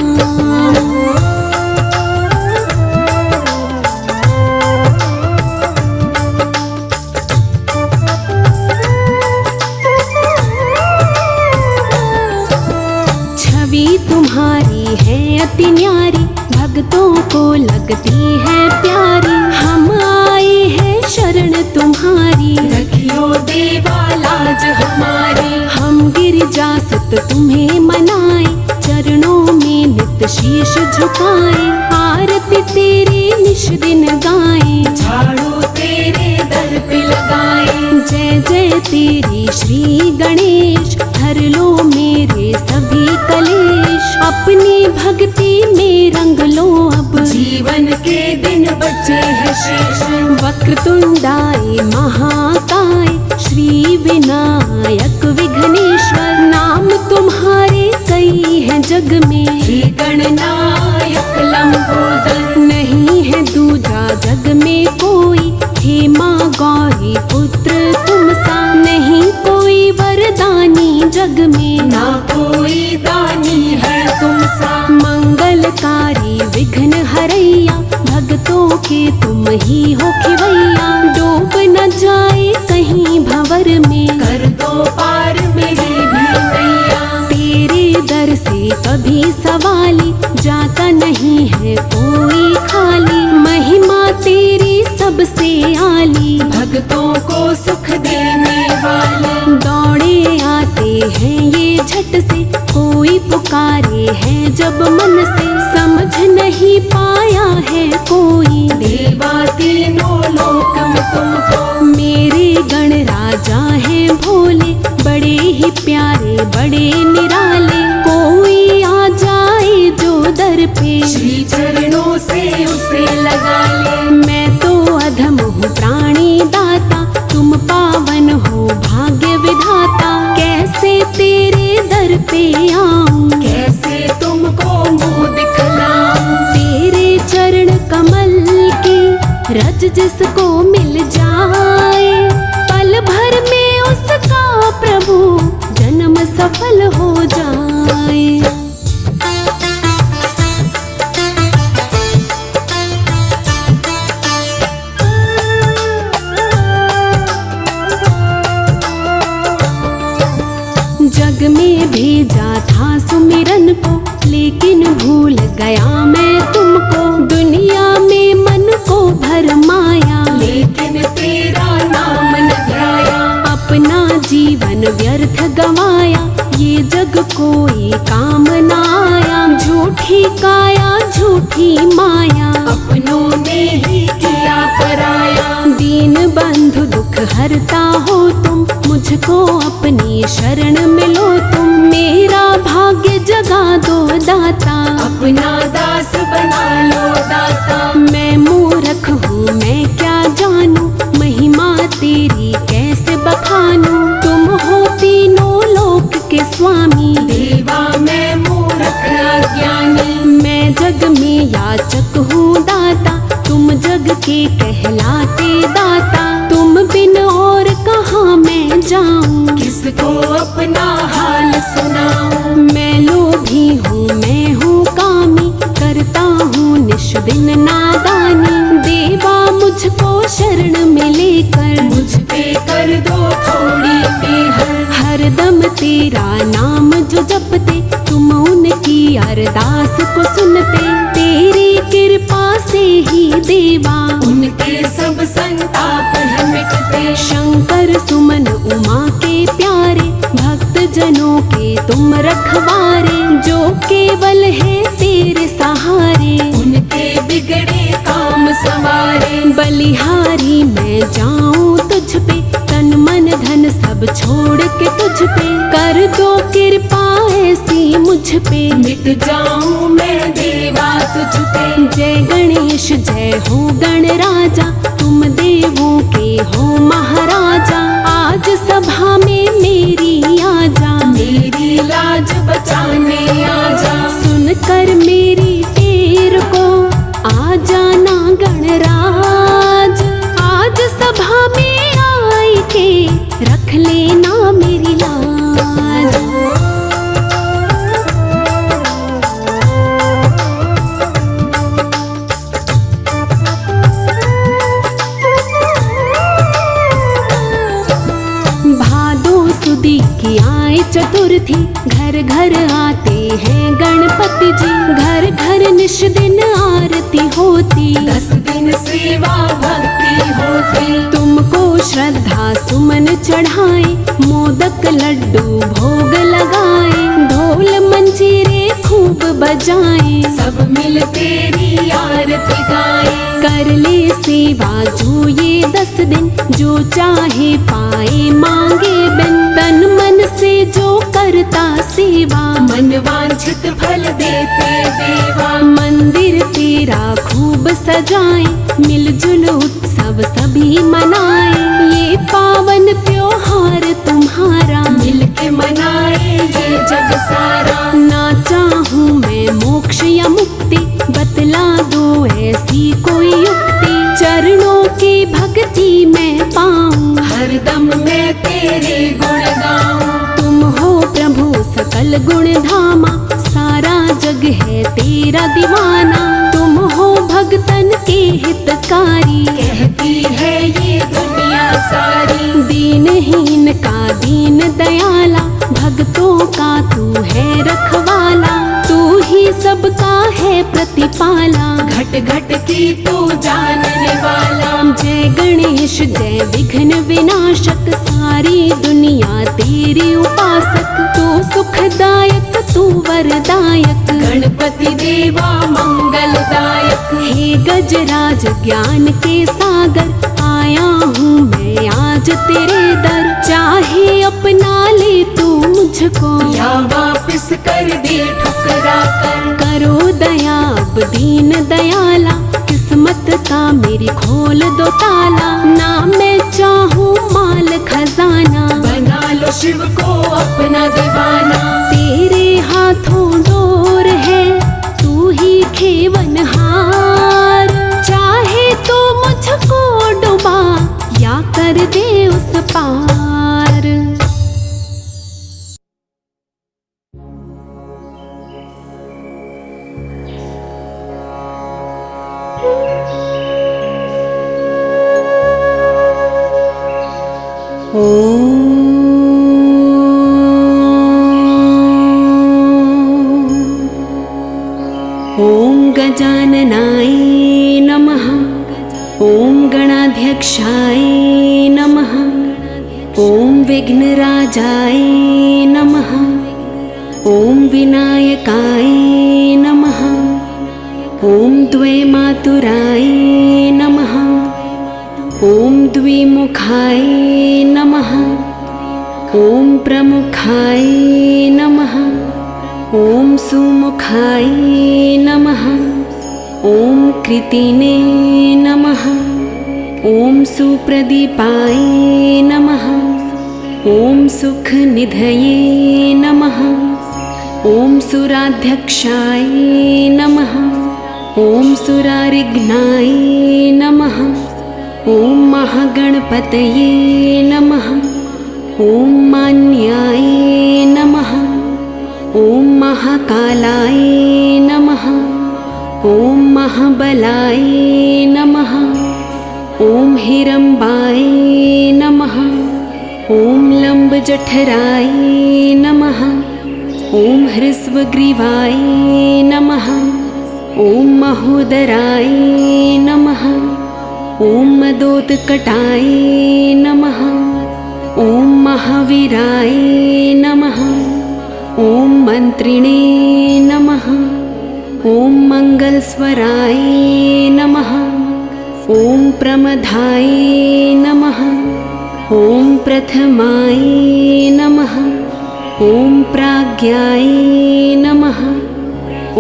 छवि तुम्हारी है अति न्यारी, भक्तों को लगती है प्यारी। हम आए हैं शरण तुम्हारी, रखियो देवा लाज हमारी। हम गिरजा सत तुम्हें मनाए, चरणों में नित शीश झुकाए। आरती तेरी निश दिन गाए, झाड़ू तेरे दर पे लगाए। जय जय तेरी श्री गणेश, हर लो मेरे सभी कलेश। अपनी भक्ति में रंग लो अब, जीवन के दिन बचे हैं शेष। वक्रतुंडाय महाकाय, श्री विनायक विघ्नेश्वर। नाम तुम्हारे कई हैं जग में, हे गणनायक लंबोदर। नहीं है दूजा जग में कोई। हे माँ गौरी पुत्र तुम सा, नहीं कोई वरदानी जग में। ना कोई दानी है तुम सा। मंगलकारी विघ्न हरैया, भक्तों के तुम ही हो खिवैया। डूब न जाए कहीं भंवर में, कर दो पार मेरी भी नैया। तेरे दर से कभी सवाली, जाता नहीं है कोई खाली। महिमा तेरी सबसे आली, भक्तों को सुख देने वाले। दौड़े आते हैं ये झट से, कोई पुकारे है जब मन से। समझ नहीं पाया है कोई, देवा तीनों लोक में तुमको। मेरे गण राजा हैं भोले, बड़े ही प्यारे बड़े निराले। कोई आ जाए जो दर पे, श्री चरणों से उसे लगा ले। मैं तो अधम हूँ प्राणी दाता, तुम पावन हो भाग्य विधाता। कैसे तेरे दर पे आऊं, कैसे तुमको मुंह दिखलाऊं। तेरे चरण कमल की रज जिसको मिल जाए, पल भर में उसका प्रभु जन्म सफल हो जाए। जग में भेजा था सुमिरन को, लेकिन भूल गया मैं तुमको। दुनिया में मन को भरमाया, लेकिन तेरा नाम न ध्याया। अपना जीवन व्यर्थ गवाया, ये जग कोई काम न आया। झूठी काया झूठी माया, अपनों ने ही किया पराया। दीन बंधु दुख हरता हो तुम, मुझको अपनी शरण मिलो तुम। मेरा भाग्य जगा दो दाता, अपना दास बना लो दाता। मैं मूर्ख हूँ मैं क्या जानूं, महिमा तेरी कैसे बखानूं। तुम हो तीनों लोक के स्वामी, देवा मैं मूर्ख अज्ञानी। मैं जग में याचक हूँ दाता, तुम जग के कहलाते दाता। तुम बिन और कहाँ मैं जाऊं, किसको अपना हाल सुनाऊं। मैं लोभी हूँ मैं हूँ कामी, करता हूँ निश दिन नादानी। देवा मुझको शरण में लेकर, मुझ पे कर दो थोड़ी मेहर। हरदम तेरा नाम जो जपते, तुम उनकी अरदास को सुनते। तेरी कृपा से ही देवा, उनके सब संताप है मिटते। शंकर सुमन उमा के प्यारे, भक्त जनों के तुम रखवारे। जो केवल है तेरे सहारे, उनके बिगड़े काम संवारे। बलिहारी मैं जाऊं तुझ पे, तन मन धन सब छोड़ के तुझ पे। कर दो कृपा ऐसी मुझ पे, मिट जाऊं मैं देवा तुझ पे। जय गणेश जय हो गणराजा, तुम देवों के हो महाराजा। आज सभा में मेरी आजा, मेरी लाज बचाने आजा। सुनकर मेरी टेर को आ जाना गणराज। आज सभा में आई के रख लेना मेरी लाज। भादो सुदी की आए चतुर्थी, घर घर आते हैं गणपति जी। घर घर निश दिन आरती होती, 10 दिन सेवा भक्ति होती। तुमको श्रद्धा सुमन चढ़ाए, मोदक लड्डू भोग लगाए। ढोल मंजीरे खूब बजाए, सब मिल तेरी आरती गाए। कर ले सेवा जो ये 10 दिन, जो चाहे पाए मांगे बिन। तन मन से जो करता सेवा, मन वांछित फल देते देवा। मंदिर तेरा खूब सजाए, मिलजुल उत्सव सभी मनाए। ये पावन त्योहार तुम्हारा, मिलके मनाए ये जग सारा। ना चाहूँ मैं मोक्ष या मुक्ति, बतला दो ऐसी कोई युक्ति। चरणों की भक्ति मैं पाऊं, हरदम मैं तेरे गुण गाऊं। तुम हो प्रभु सकल गुण धामा, सारा जग है तेरा दीवाना। तुम हो भगतन के हितकारी, कहती है ये दुनिया सारी। दीनहीन का दीन दयाला, भक्तों का तू है रखवाला। तू ही सबका है प्रतिपाला, घट घट की तू जानने वाला। जय गणेश जय विघ्न विनाशक, सारी दुनिया तेरी उपासक। तू सुखदायक तू वरदायक, गणपति देवा मंगलदायक। हे गजराज ज्ञान के सागर, आया हूँ मैं आज तेरे दर। चाहे अपना ले तू मुझको, या वापस कर दे ठुकरा कर। करो दया अब दीन दयाला, किस्मत का मेरी खोल दो ताला। ना मैं चाहूँ माल खजाना, बना लो शिव को अपना दीवाना। तेरे हाथों डोर है तू ही खेवनहार। चाहे तो मुझको डुबा या कर दे उस पार। ॐ गजाननाय नमः। ॐ गणाध्यक्षाय नमः। ॐ विघ्नराजाय नमः। ॐ विनायकाय नमः। ॐ द्वैमातुराय नमः। ॐ द्विमुखाय नमः। ॐ प्रमुखाय नमः। ॐ सुमुखाय नमः। ॐ कृतिने नमः। ॐ सुप्रदीपाय नमः। ॐ सुखनिधये नमः। ॐ सुराध्यक्षाय नमः। ॐ सुरारिघ्नाय नमः। ॐ महागणपतये नमः। ॐ मान्याय नमः। ॐ महाकालाय नमः। ॐ महाबलाय नमः। ॐ हिरम्बाय नमः। ॐ लम्बजठराय नमः। ॐ हृस्वग्रीवाय नमः। ॐ महोदराय नमः। ॐ मदोत्कटाय नमः। ॐ महावीराय नमः। ॐ मन्त्रिणे नमः। ॐ मङ्गलस्वराय नमः। ॐ प्रमदाय नमः। ॐ प्रथमाय नमः। ॐ प्राज्ञाय नमः।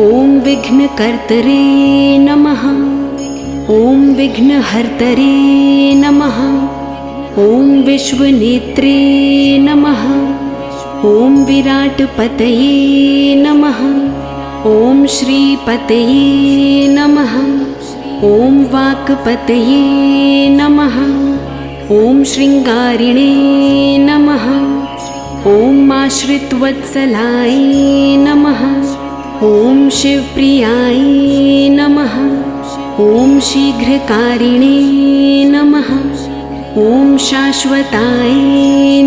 ॐ विघ्नकर्तरे नमः। ॐ विघ्नहर्तरे नमः। ॐ विश्वनेत्रे नमः। ॐ विराटपतये नमः। ॐ श्रीपतये नमः। ॐ वाक्पतये नमः। ॐ शृङ्गारिणे नमः। ॐ आश्रितवत्सलाय नमः। ॐ शिवप्रियाय नमः। ॐ शीघ्रकारिणे नमः। ॐ शाश्वताय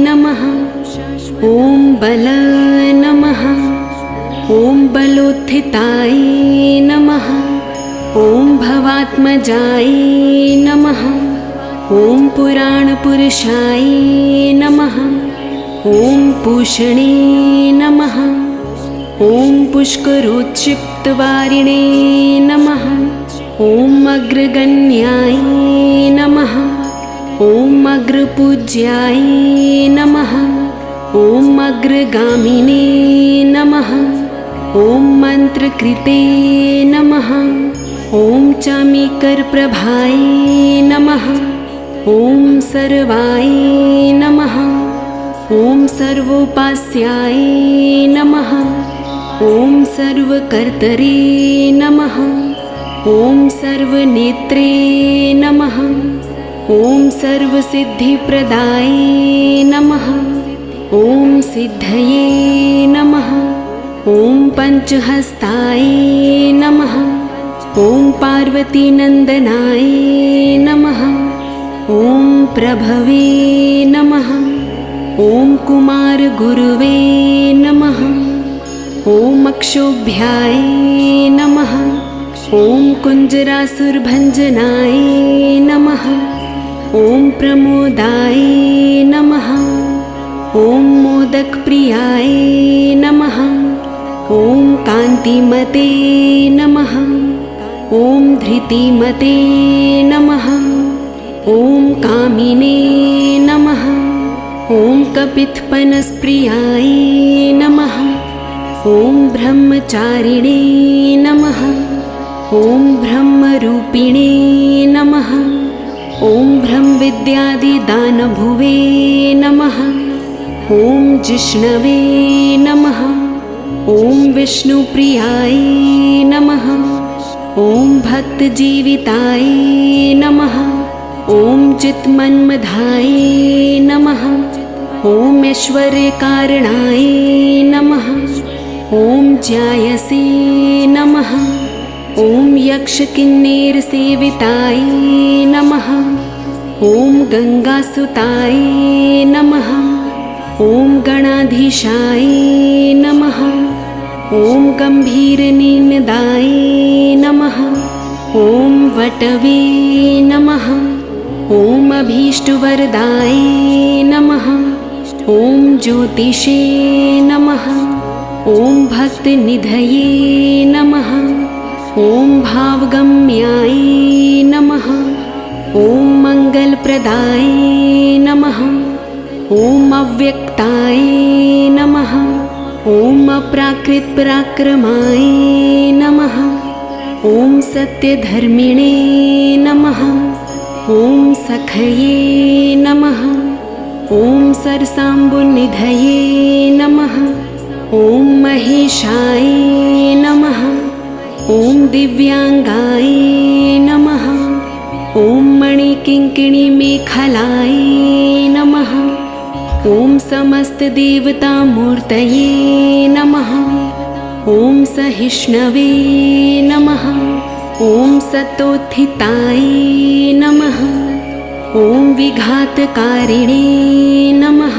नमः। ॐ बल नमः। ॐ बलोत्थिताय नमः। ॐ भवात्मजाय नमः। ॐ पुराणपुरुषाय नमः। ॐ पूषणे नमः। ॐ पुष्करोत्क्षिप्तवारिणे नमः। ॐ अग्रगण्याय नमः। ॐ अग्रपूज्याय नमः। ॐ अग्रगामिने नमः। ॐ मन्त्रकृते नमः। ॐ चामीकरप्रभाय नमः। ॐ सर्वाय नमः। ॐ सर्वोपास्याय नमः। ॐ सर्वकर्तरे नमः। ॐ सर्वनेत्रे नमः। ॐ सर्वसिद्धिप्रदाय नमः। ॐ सिद्धये नमः। ॐ पञ्चहस्ताय नमः। ॐ पार्वतीनन्दनाय नमः। ॐ प्रभवे नमः। ॐ कुमारगुरुवे नमः। ॐ अक्षोभ्याय नमः। ॐ कुञ्जरासुरभञ्जनाय नमः। ॐ प्रमोदाय नमः। ॐ मोदकप्रियाय नमः। ॐ कान्तिमते नमः। ॐ धृतिमते नमः। ॐ कामिने नमः। ॐ कपित्थपनसप्रियाय नमः। ॐ ब्रह्मचारिणे नमः। ॐ ब्रह्मरूपिणे नमः। ॐ ब्रह्मविद्यादिदानभुवे नमः। ॐ जिष्णवे नमः। ॐ विष्णुप्रियाय नमः। ॐ भक्तजीविताय नमः। ॐ चित्मन्मधाय नमः। ॐ ऐश्वर्यकारणाय नमः। ॐ ज्यायसे नमः। ॐ यक्षकिन्नेरसेविताय नमः। ॐ गङ्गासुताय नमः। ॐ गणाधीशाय नमः। ॐ गम्भीरनिनदाय नमः। ॐ वटवे नमः। ॐ अभीष्टवरदाय नमः। ॐ ज्योतिषे नमः। ॐ भक्तनिधये नमः। ॐ भावगम्याय नमः। ॐ मङ्गलप्रदाय नमः। ॐ अव्यक्ताय नमः। ॐ अप्राकृतपराक्रमाय नमः। ॐ सत्यधर्मिणे नमः। ॐ सखये नमः। ॐ सरसाम्बुनिधये नमः। ॐ महेशाय नमः। ॐ दिव्यांगाय नमः। ॐ मणिकिङ्किणीमेखलाय नमः। ॐ समस्तदेवतामूर्तये नमः। ॐ सहिष्णवे नमः। ॐ सतोत्थिताय नमः। ॐ विघातकारिणे नमः।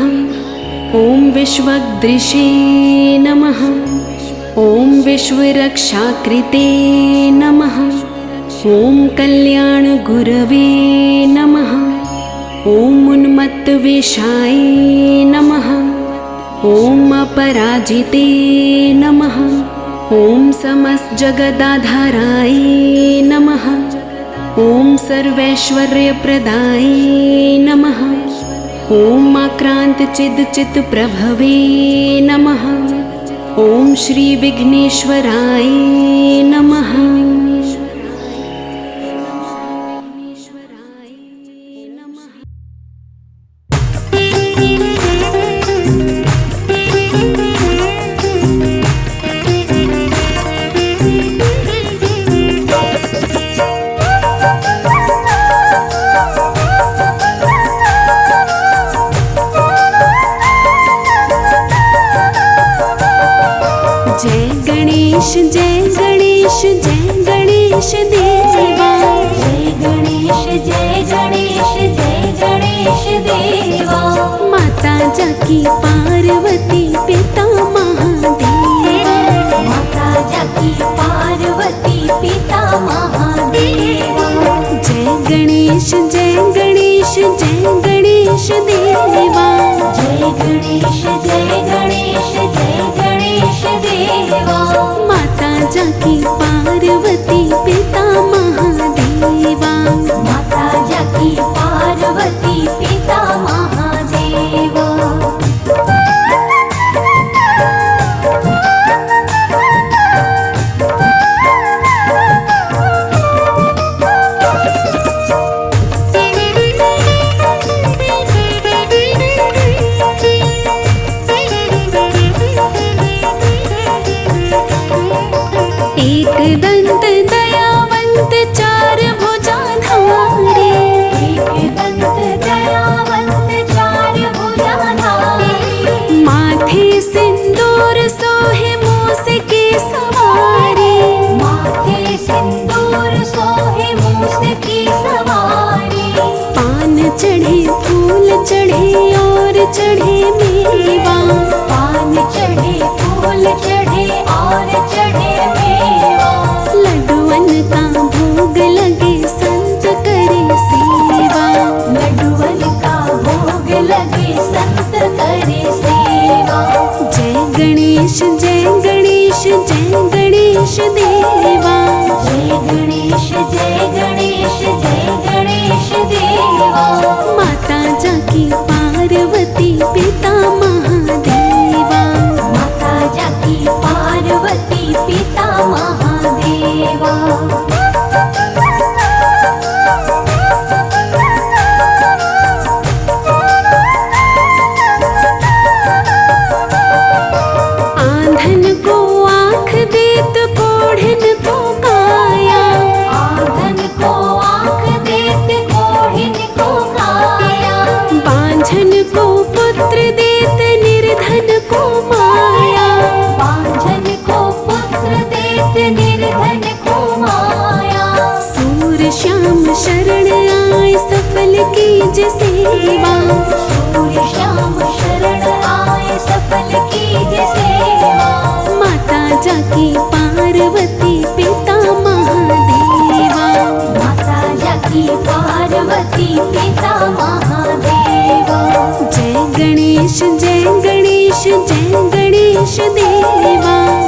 ॐ विश्वदृशे नमः। ॐ विश्वरक्षाकृते नमः। ॐ कल्याणगुरवे नमः। ॐ उन्मत्तवेषाय नमः। ॐ अपराजिते नमः। ॐ समस्तजगदाधाराय नमः। ॐ सर्वैश्वर्यप्रदाय नमः। ॐ आक्रान्तचिद्चित्प्रभवे नमः। ॐ श्रीविघ्नेश्वराय नमः। जय गणेश जय गणेश देवा। जय गणेश जय गणेश जय गणेश देवा। माता जाकी पार्वती पिता महादेवा। माता जाकी पार्वती पिता महादेवा। जय गणेश जय गणेश जय गणेश देवा। जय गणेश जय गणेश जय गणेश देवा। माता जाकी पार्वती पिता महादेवा। माता जाकी पार्वती पिता महादेवा। एक दंत दयावंत चार भुजाधारे। एक दंत दयावंत चार भुजाधारे। माथे सिंदूर सोहे मूस के सवारे। माथे सिंदूर सोहे मूस की सवारी। पान चढ़े फूल चढ़े और चढ़े मेवा। पान चढ़े फूल चढ़े और चढ़े मेवा। लड्डुअन का भोग लगे संत करे सेवा। लड्डुअन का भोग लगे संत करे सेवा। जय गणेश जय गणेश जय गणेश देवा। जय गणेश जय गणेश जय गणेश देवा। माता जाकी पार्वती पिता महादेवा। माता जाकी पार्वती पिता महादेवा। आंधन को आँख देत कोढ़िन को काया। आंगन को आँख देत कोढ़िन को काया। बांझन को पुत्र देत निर्धन को माया। बांझन को पुत्र देत निर्धन को माया। सूर श्याम शरण आए सफल कीज सेवा। सूर्य श्याम शरण आए सफल कीज सेवा। माता जाकी पार्वती पिता महादेवा। माता जाकी पार्वती पिता महादेवा। जय गणेश जय जय गणेश देवा।